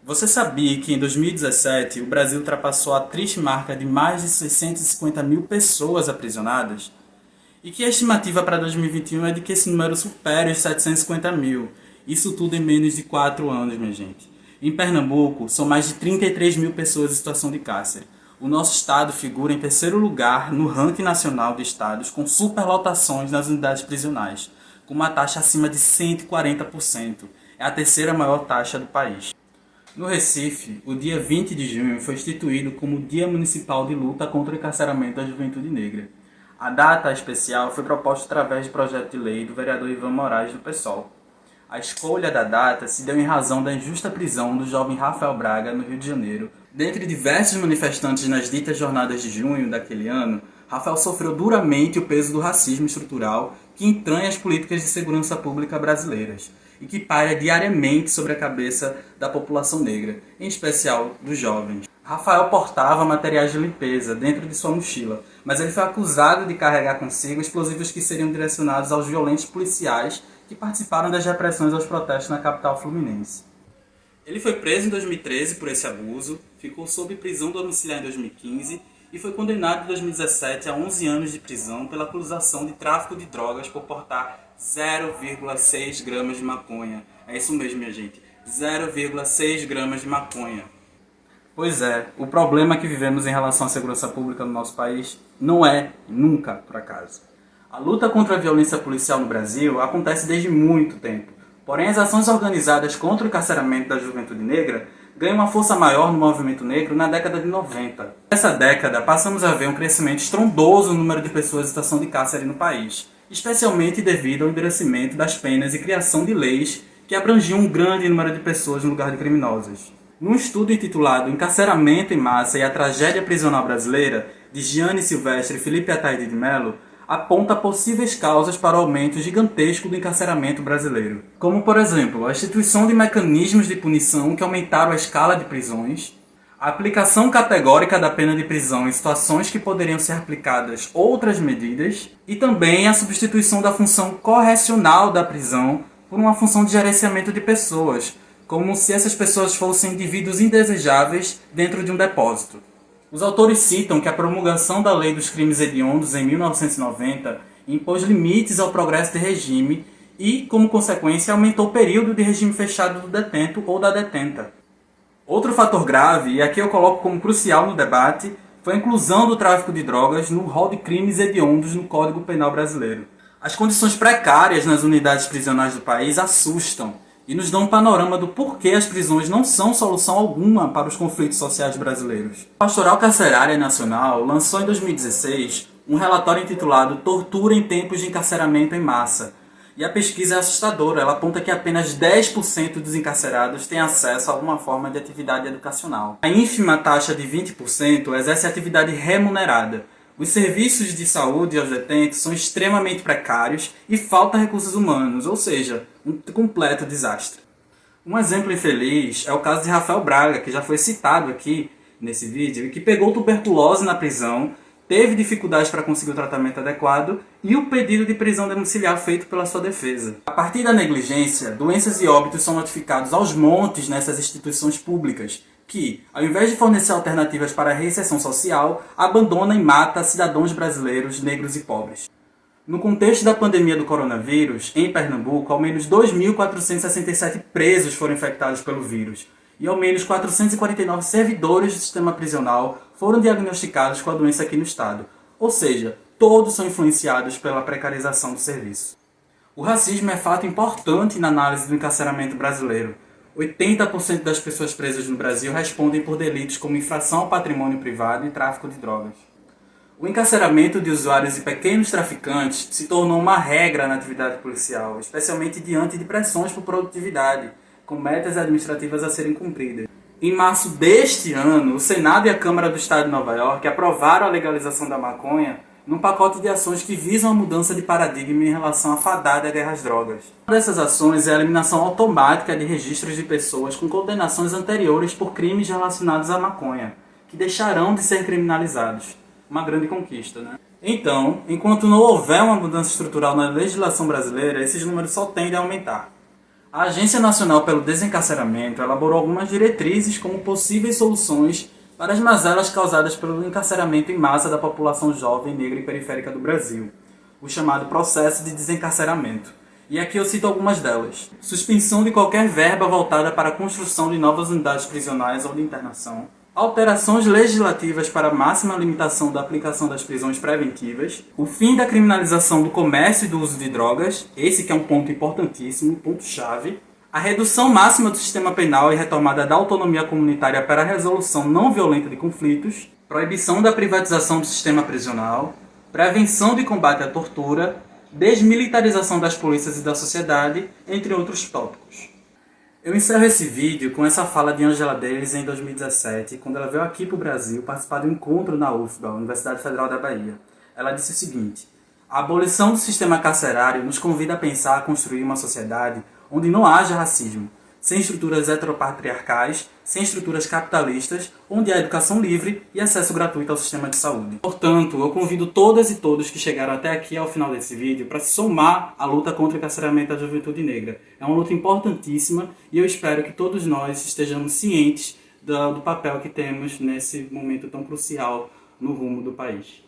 Você sabia que em 2017 o Brasil ultrapassou a triste marca de mais de 650 mil pessoas aprisionadas? E que a estimativa para 2021 é de que esse número supere os 750 mil. Isso tudo em menos de 4 anos, minha gente. Em Pernambuco, são mais de 33 mil pessoas em situação de cárcere. O nosso estado figura em terceiro lugar no ranking nacional de estados com superlotações nas unidades prisionais, com uma taxa acima de 140%. É a terceira maior taxa do país. No Recife, o dia 20 de junho foi instituído como Dia Municipal de Luta contra o Encarceramento da Juventude Negra. A data especial foi proposta através de projeto de lei do vereador Ivan Moraes do PSOL. A escolha da data se deu em razão da injusta prisão do jovem Rafael Braga no Rio de Janeiro. Dentre diversos manifestantes nas ditas jornadas de junho daquele ano, Rafael sofreu duramente o peso do racismo estrutural que entranha as políticas de segurança pública brasileiras e que paira diariamente sobre a cabeça da população negra, em especial dos jovens. Rafael portava materiais de limpeza dentro de sua mochila, mas ele foi acusado de carregar consigo explosivos que seriam direcionados aos violentos policiais que participaram das repressões aos protestos na capital fluminense. Ele foi preso em 2013 por esse abuso, ficou sob prisão domiciliar em 2015 e foi condenado em 2017 a 11 anos de prisão pela acusação de tráfico de drogas por portar 0,6 gramas de maconha. É isso mesmo, minha gente. 0,6 gramas de maconha. Pois é, o problema que vivemos em relação à segurança pública no nosso país não é, nunca, por acaso. A luta contra a violência policial no Brasil acontece desde muito tempo. Porém, as ações organizadas contra o encarceramento da juventude negra ganham uma força maior no movimento negro na década de 90. Nessa década, passamos a ver um crescimento estrondoso no número de pessoas em situação de cárcere no país, especialmente devido ao endurecimento das penas e criação de leis que abrangiam um grande número de pessoas no lugar de criminosas. Num estudo intitulado Encarceramento em Massa e a Tragédia Prisional Brasileira, de Gianni Silvestre e Felipe Ataide de Mello, aponta possíveis causas para o aumento gigantesco do encarceramento brasileiro. Como, por exemplo, a instituição de mecanismos de punição que aumentaram a escala de prisões, a aplicação categórica da pena de prisão em situações que poderiam ser aplicadas outras medidas, e também a substituição da função correcional da prisão por uma função de gerenciamento de pessoas, como se essas pessoas fossem indivíduos indesejáveis dentro de um depósito. Os autores citam que a promulgação da Lei dos Crimes Hediondos em 1990 impôs limites ao progresso de regime e, como consequência, aumentou o período de regime fechado do detento ou da detenta. Outro fator grave, e aqui eu coloco como crucial no debate, foi a inclusão do tráfico de drogas no rol de crimes hediondos no Código Penal brasileiro. As condições precárias nas unidades prisionais do país assustam e nos dão um panorama do porquê as prisões não são solução alguma para os conflitos sociais brasileiros. A Pastoral Carcerária Nacional lançou em 2016 um relatório intitulado Tortura em Tempos de Encarceramento em Massa. E a pesquisa é assustadora, ela aponta que apenas 10% dos encarcerados têm acesso a alguma forma de atividade educacional. A ínfima taxa de 20% exerce atividade remunerada. Os serviços de saúde aos detentos são extremamente precários e falta recursos humanos, ou seja, um completo desastre. Um exemplo infeliz é o caso de Rafael Braga, que já foi citado aqui nesse vídeo, e que pegou tuberculose na prisão, teve dificuldades para conseguir o tratamento adequado e o pedido de prisão domiciliar feito pela sua defesa. A partir da negligência, doenças e óbitos são notificados aos montes nessas instituições públicas, que, ao invés de fornecer alternativas para a reinserção social, abandona e mata cidadãos brasileiros, negros e pobres. No contexto da pandemia do coronavírus, em Pernambuco, ao menos 2.467 presos foram infectados pelo vírus, e ao menos 449 servidores do sistema prisional foram diagnosticados com a doença aqui no estado. Ou seja, todos são influenciados pela precarização do serviço. O racismo é fato importante na análise do encarceramento brasileiro. 80% das pessoas presas no Brasil respondem por delitos como infração ao patrimônio privado e tráfico de drogas. O encarceramento de usuários e pequenos traficantes se tornou uma regra na atividade policial, especialmente diante de pressões por produtividade, com metas administrativas a serem cumpridas. Em março deste ano, o Senado e a Câmara do Estado de Nova York aprovaram a legalização da maconha num pacote de ações que visam a mudança de paradigma em relação à fadada guerra às drogas. Uma dessas ações é a eliminação automática de registros de pessoas com condenações anteriores por crimes relacionados à maconha, que deixarão de ser criminalizados. Uma grande conquista, né? Então, enquanto não houver uma mudança estrutural na legislação brasileira, esses números só tendem a aumentar. A Agência Nacional pelo Desencarceramento elaborou algumas diretrizes como possíveis soluções para as mazelas causadas pelo encarceramento em massa da população jovem, negra e periférica do Brasil, o chamado processo de desencarceramento. E aqui eu cito algumas delas. Suspensão de qualquer verba voltada para a construção de novas unidades prisionais ou de internação. Alterações legislativas para a máxima limitação da aplicação das prisões preventivas. O fim da criminalização do comércio e do uso de drogas. Esse que é um ponto importantíssimo, ponto-chave. A redução máxima do sistema penal e retomada da autonomia comunitária para a resolução não violenta de conflitos. Proibição da privatização do sistema prisional. Prevenção e combate à tortura. Desmilitarização das polícias e da sociedade, entre outros tópicos. Eu encerro esse vídeo com essa fala de Angela Davis em 2017, quando ela veio aqui para o Brasil participar do encontro na UFBA, Universidade Federal da Bahia. Ela disse o seguinte: a abolição do sistema carcerário nos convida a pensar a construir uma sociedade onde não haja racismo, sem estruturas heteropatriarcais, sem estruturas capitalistas, onde há educação livre e acesso gratuito ao sistema de saúde. Portanto, eu convido todas e todos que chegaram até aqui ao final desse vídeo para se somar à luta contra o encarceramento da juventude negra. É uma luta importantíssima e eu espero que todos nós estejamos cientes do papel que temos nesse momento tão crucial no rumo do país.